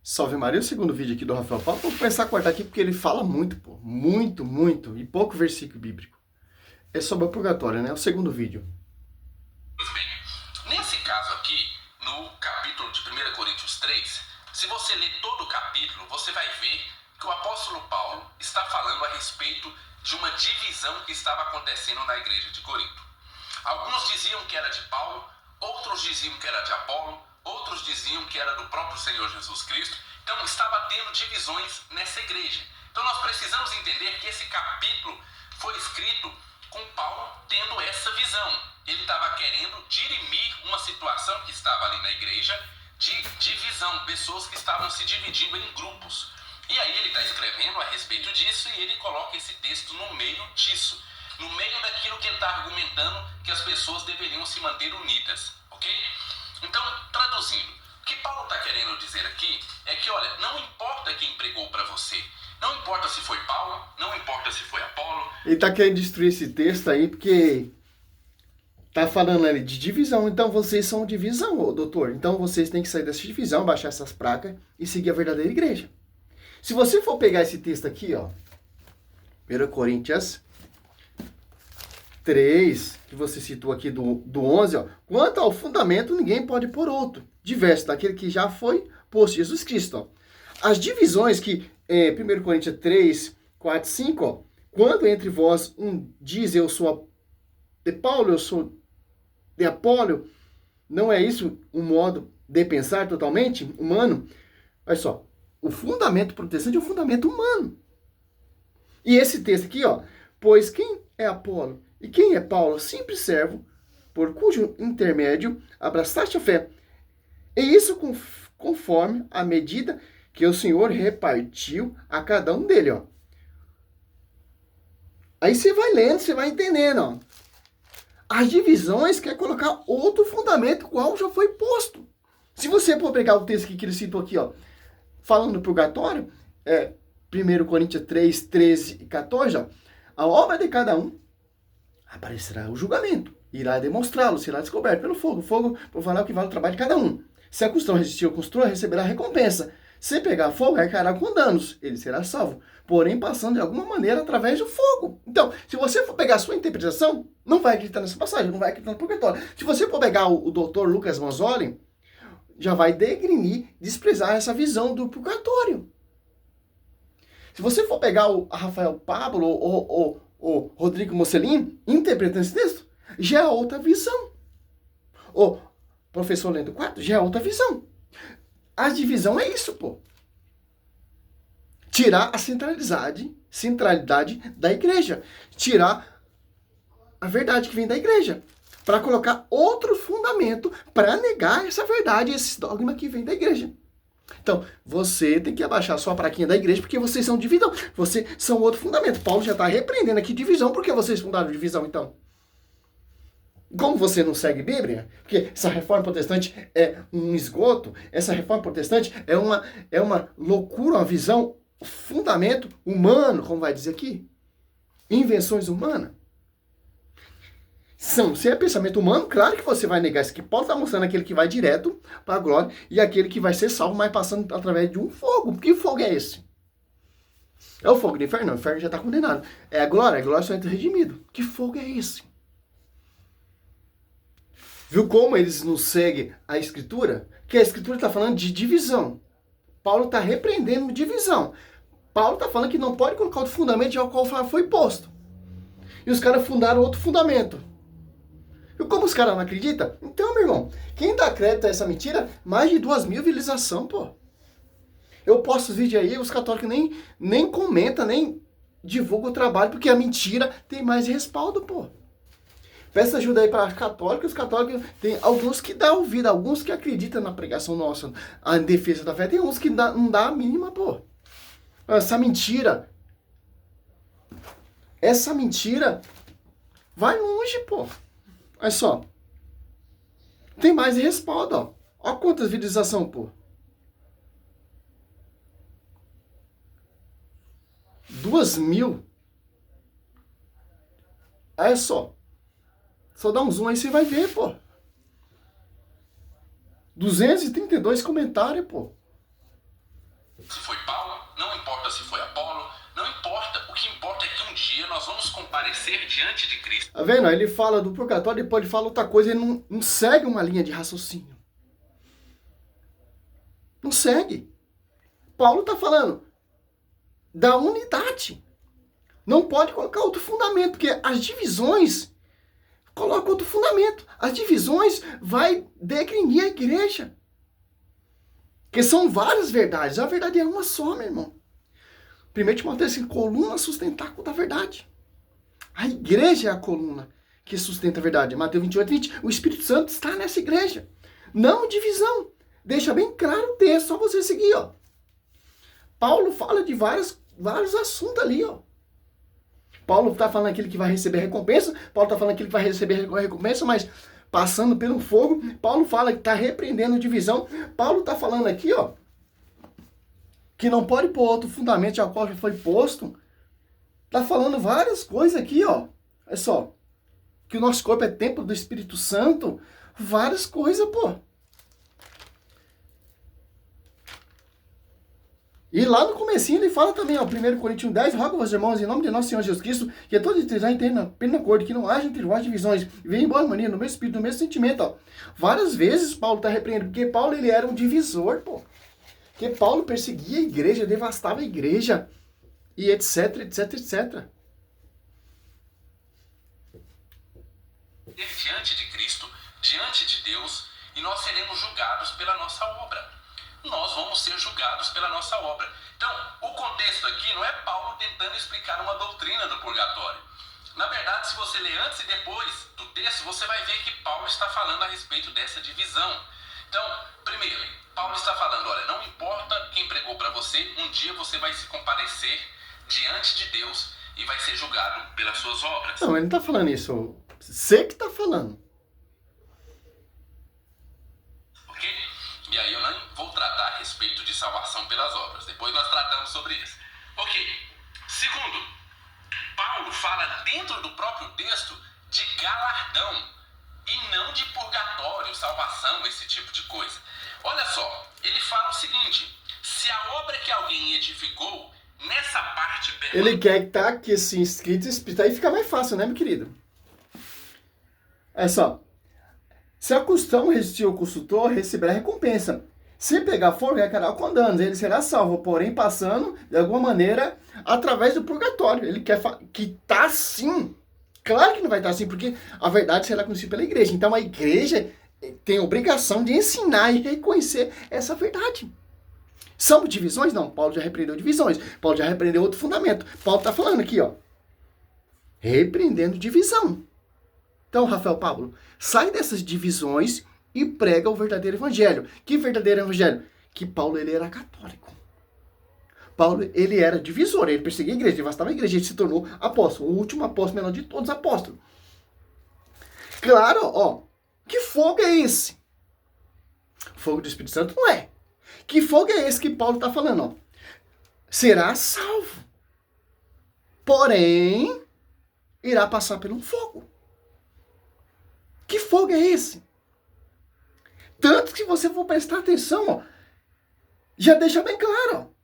Salve Maria, o segundo vídeo aqui do Rafael Paulo. Vou começar a cortar aqui porque ele fala muito, pô. Muito, e pouco versículo bíblico. É sobre o purgatório, né? O segundo vídeo. Pois bem, nesse caso aqui, no capítulo de 1 Coríntios 3, se você ler todo o capítulo, você vai ver que o apóstolo Paulo está falando a respeito de uma divisão que estava acontecendo na igreja de Corinto. Alguns diziam que era de Paulo, outros diziam que era de Apolo, outros diziam que era do próprio Senhor Jesus Cristo. Então estava tendo divisões nessa igreja. Então nós precisamos entender que esse capítulo foi escrito com Paulo tendo essa visão. Ele estava querendo dirimir uma situação que estava ali na igreja de divisão, pessoas que estavam se dividindo em grupos. E aí ele está escrevendo a respeito disso e ele coloca esse texto no meio disso, no meio daquilo que ele está argumentando que as pessoas deveriam se manter unidas, ok? Então, traduzindo, o que Paulo está querendo dizer aqui é que, olha, não importa quem pregou para você, não importa se foi Paulo, não importa se foi Apolo. Ele está querendo destruir esse texto aí porque tá falando ali de divisão. Então vocês são divisão, ô, doutor. Então vocês têm que sair dessa divisão, baixar essas placas e seguir a verdadeira igreja. Se você for pegar esse texto aqui, ó, 1 Coríntios 3, que você citou aqui do 11, ó, quanto ao fundamento, ninguém pode pôr outro, diverso daquele que já foi posto, Jesus Cristo. Ó. As divisões que, 1 Coríntios 3, 4, 5, ó, quando entre vós um diz eu sou de Paulo, eu sou de Apolo, não é isso um modo de pensar totalmente humano? Olha só, o fundamento protestante é um fundamento humano. E esse texto aqui, ó, pois quem é Apolo e quem é Paulo? Simples servo, por cujo intermédio abraçaste a fé. E isso conforme a medida que o Senhor repartiu a cada um dele, ó. Aí você vai lendo, você vai entendendo, ó. As divisões quer colocar outro fundamento, qual já foi posto. Se você for pegar o texto que ele citou aqui, ó, falando do purgatório, 1 Coríntios 3, 13 e 14, ó, a obra de cada um aparecerá o julgamento, irá demonstrá-lo, será descoberto pelo fogo. O fogo provará o que vale o trabalho de cada um. Se a construção resistir ao construtor, receberá recompensa. Se pegar fogo, arcará com danos, ele será salvo, porém passando de alguma maneira através do fogo. Então, se você for pegar a sua interpretação, não vai acreditar nessa passagem, não vai acreditar no purgatório. Se você for pegar o doutor Lucas Manzoli, já vai degrinir, desprezar essa visão do purgatório. Se você for pegar o Rafael Pablo ou o Rodrigo Mocelin interpretando esse texto, já é outra visão. O professor Lendo Quarto já é outra visão. A divisão é isso, pô. Tirar a centralidade da igreja. Tirar a verdade que vem da igreja. Para colocar outro fundamento para negar essa verdade, esse dogma que vem da igreja. Então, você tem que abaixar a sua plaquinha da igreja porque vocês são divisão. Vocês são outro fundamento. Paulo já está repreendendo aqui divisão. Por que vocês fundaram divisão, então? Como você não segue Bíblia, porque essa reforma protestante é um esgoto, essa reforma protestante é uma loucura, uma visão, fundamento humano, como vai dizer aqui. Invenções humanas. Se é pensamento humano, claro que você vai negar isso aqui. Paulo está mostrando aquele que vai direto para a glória e aquele que vai ser salvo, mas passando através de um fogo. Que fogo é esse? É o fogo do inferno? Não, o inferno já está condenado. É a glória só entra redimido. Que fogo é esse? Viu como eles não seguem a Escritura? Que a Escritura está falando de divisão. Paulo está repreendendo divisão. Paulo está falando que não pode colocar outro fundamento ao qual foi posto. E os caras fundaram outro fundamento. E como os caras não acreditam? Então, meu irmão, quem dá crédito a essa mentira, mais de 2.000 visualizações, pô. Eu posto os vídeos aí, os católicos nem comentam, nem divulgam o trabalho, porque a mentira tem mais respaldo, pô. Peça ajuda aí para os católicos tem alguns que dão ouvido, alguns que acreditam na pregação nossa, a defesa da fé, tem uns que não dá a mínima, pô. Essa mentira vai longe, pô. Olha só. Tem mais respaldo, ó. Olha quantas visualizações, pô. 2.000. Olha só. Só dá um zoom aí, você vai ver, pô. 232 comentários, pô. dia nós vamos comparecer diante de Cristo. Tá vendo? Ele fala do purgatório, depois ele fala outra coisa, ele não segue uma linha de raciocínio. Não segue. Paulo está falando da unidade. Não pode colocar outro fundamento, porque as divisões colocam outro fundamento. As divisões vai degrinir a igreja. Porque são várias verdades. A verdade é uma só, meu irmão. 1 Timóteo assim, coluna sustentáculo da verdade. A igreja é a coluna que sustenta a verdade. Mateus 28, 20. O Espírito Santo está nessa igreja. Não divisão. Deixa bem claro o texto, só você seguir, ó. Paulo fala de vários assuntos ali, ó. Paulo está falando aquele que vai receber recompensa, Paulo está falando aquele que vai receber recompensa, mas passando pelo fogo. Paulo fala que está repreendendo divisão. Paulo está falando aqui, ó, que não pode pôr outro fundamento ao qual já foi posto. Está falando várias coisas aqui, ó. Olha só. Que o nosso corpo é templo do Espírito Santo. Várias coisas, pô. E lá no comecinho ele fala também, ó, 1 Coríntios 10, rogo aos irmãos, em nome de nosso Senhor Jesus Cristo, que todos entendam pleno acordo, que não haja entre vós divisões, e venham em boa harmonia, no mesmo espírito, no mesmo sentimento, ó. Várias vezes Paulo está repreendendo, porque Paulo ele era um divisor, pô. Porque Paulo perseguia a igreja, devastava a igreja, e etc, etc, etc. Diante de Cristo, diante de Deus, e nós seremos julgados pela nossa obra. Nós vamos ser julgados pela nossa obra. Então, o contexto aqui não é Paulo tentando explicar uma doutrina do purgatório. Na verdade, se você ler antes e depois do texto, você vai ver que Paulo está falando a respeito dessa divisão. Então, primeiro, Paulo está falando, olha, não importa quem pregou para você, um dia você vai se comparecer diante de Deus e vai ser julgado pelas suas obras. Não, ele não está falando isso. Você que está falando. Ok? E aí eu não vou tratar a respeito de salvação pelas obras. Depois nós tratamos sobre isso. Ok. Segundo, Paulo fala dentro do próprio texto de galardão e não de purgatório, salvação, esse tipo de coisa. Olha só, ele fala o seguinte, se a obra que alguém edificou, nessa parte... Ele quer que tá aqui assim, escrito, aí fica mais fácil, né, meu querido? É só... Se a custião resistir ao consultor, receberá recompensa. Se pegar fogo, recará com danos. Ele será salvo, porém passando, de alguma maneira, através do purgatório. Ele quer que tá assim. Claro que não vai estar assim, porque a verdade será conhecida pela igreja. Então a igreja tem a obrigação de ensinar e reconhecer essa verdade. São divisões? Não. Paulo já repreendeu divisões. Paulo já repreendeu outro fundamento. Paulo está falando aqui, ó. Repreendendo divisão. Então, Rafael Pablo, sai dessas divisões e prega o verdadeiro evangelho. Que verdadeiro evangelho? Que Paulo, ele era católico. Paulo, ele era divisor, ele perseguia a igreja, devastava a igreja, ele se tornou apóstolo, o último apóstolo menor de todos os apóstolos. Claro, ó, que fogo é esse? Fogo do Espírito Santo não é. Que fogo é esse que Paulo está falando, ó? Será salvo. Porém, irá passar por um fogo. Que fogo é esse? Tanto que se você for prestar atenção, ó, já deixa bem claro, ó.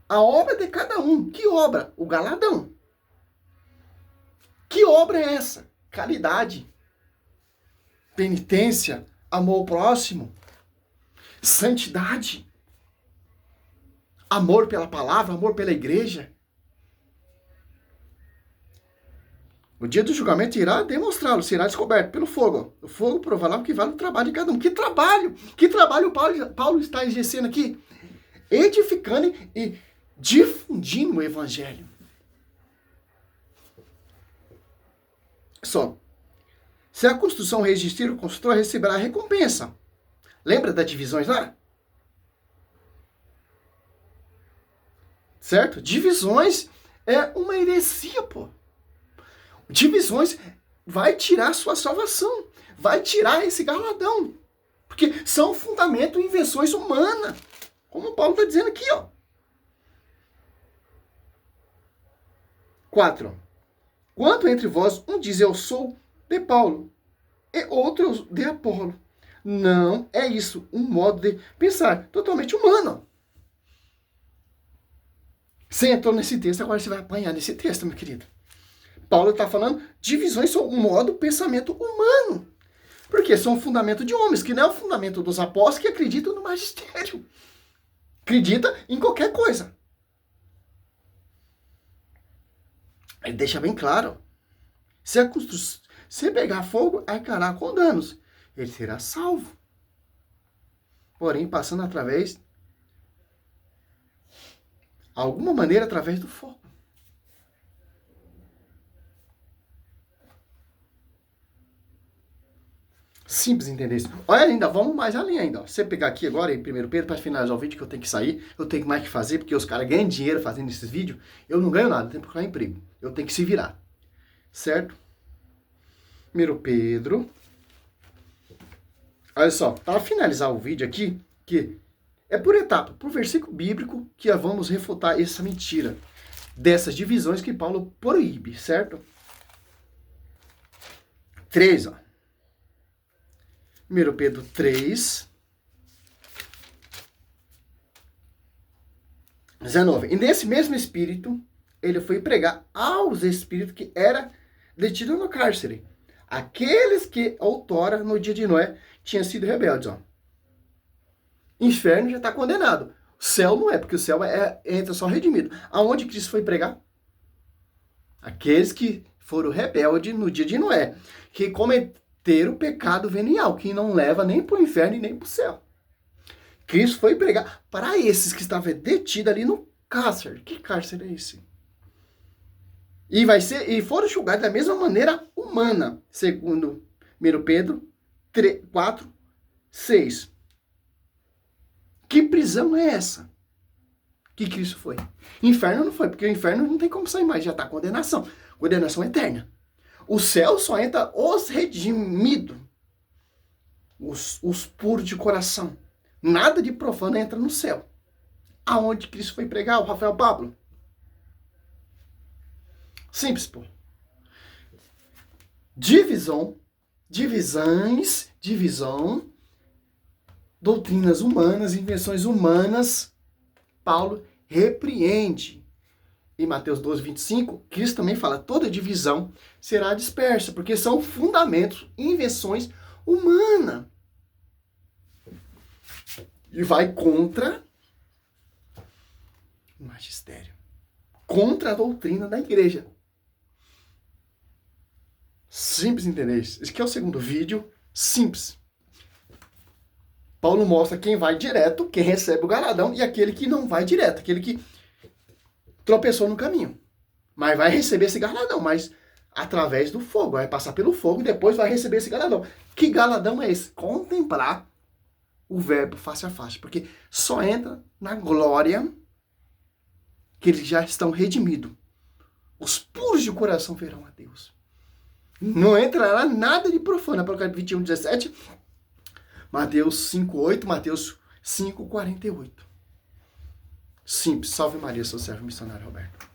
A obra de cada um. Que obra? O galardão. Que obra é essa? Caridade, penitência, amor ao próximo, santidade, amor pela palavra, amor pela igreja. O dia do julgamento irá demonstrá-lo, será descoberto pelo fogo. O fogo provará o que vale o trabalho de cada um. Que trabalho! Que trabalho Paulo está exercendo aqui? Edificando e difundindo o evangelho. Só. Se a construção resistir, o construtor receberá a recompensa. Lembra das divisões lá? Certo? Divisões é uma heresia, pô. Divisões vai tirar sua salvação, vai tirar esse galardão, porque são fundamento em invenções humanas, como o Paulo está dizendo aqui, ó. 4. Quanto entre vós um diz eu sou de Paulo e outro de Apolo. Não é isso um modo de pensar totalmente humano. Você entrou nesse texto, agora você vai apanhar nesse texto, meu querido. Paulo está falando divisões são um modo de pensamento humano. Porque são um fundamento de homens, que não é o fundamento dos apóstolos que acreditam no magistério. Acredita em qualquer coisa. Ele deixa bem claro. Se pegar fogo, arcará com danos. Ele será salvo. Porém, passando através, alguma maneira, através do fogo. Simples entender isso. Olha ainda, vamos mais além ainda. Ó. Se você pegar aqui agora em 1 Pedro, para finalizar o vídeo, que eu tenho que sair, eu tenho mais que fazer, porque os caras ganham dinheiro fazendo esses vídeos, eu não ganho nada, eu tenho que procurar emprego. Eu tenho que se virar. Certo? 1 Pedro. Olha só, para finalizar o vídeo aqui, que é por etapa, por versículo bíblico, que vamos refutar essa mentira dessas divisões que Paulo proíbe, certo? 3, ó. 1 Pedro 3, 19. E nesse mesmo espírito, ele foi pregar aos espíritos que era detido no cárcere. Aqueles que outrora, no dia de Noé, tinham sido rebeldes. Ó. Inferno já está condenado. O céu não é, porque o céu entra só redimido. Aonde Cristo foi pregar? Aqueles que foram rebeldes no dia de Noé, que cometeram o pecado venial, que não leva nem para o inferno e nem para o céu. Cristo foi pregar para esses que estavam detidos ali no cárcere. Que cárcere é esse? E foram julgados da mesma maneira humana, segundo 1 Pedro 4, 6. Que prisão é essa? Que Cristo foi? Inferno não foi, porque o inferno não tem como sair mais, já está condenação. Condenação eterna. O céu só entra os redimidos, os puros de coração. Nada de profano entra no céu. Aonde Cristo foi pregar, o Rafael Pablo? Simples, pô. Divisão, doutrinas humanas, invenções humanas, Paulo repreende. Em Mateus 12, 25, Cristo também fala, toda divisão será dispersa, porque são fundamentos, invenções humanas. E vai contra o magistério, contra a doutrina da igreja. Simples entender isso. Esse aqui é o segundo vídeo, simples. Paulo mostra quem vai direto, quem recebe o galardão, e aquele que não vai direto, aquele que tropeçou no caminho. Mas vai receber esse galardão, mas através do fogo. Vai passar pelo fogo e depois vai receber esse galardão. Que galardão é esse? Contemplar o verbo face a face. Porque só entra na glória que eles já estão redimidos. Os puros de coração verão a Deus. Não entrará nada de profano. Apocalipse 21, 17. Mateus 5, 8. Mateus 5, 48. Simples. Salve Maria, seu servo missionário Roberto.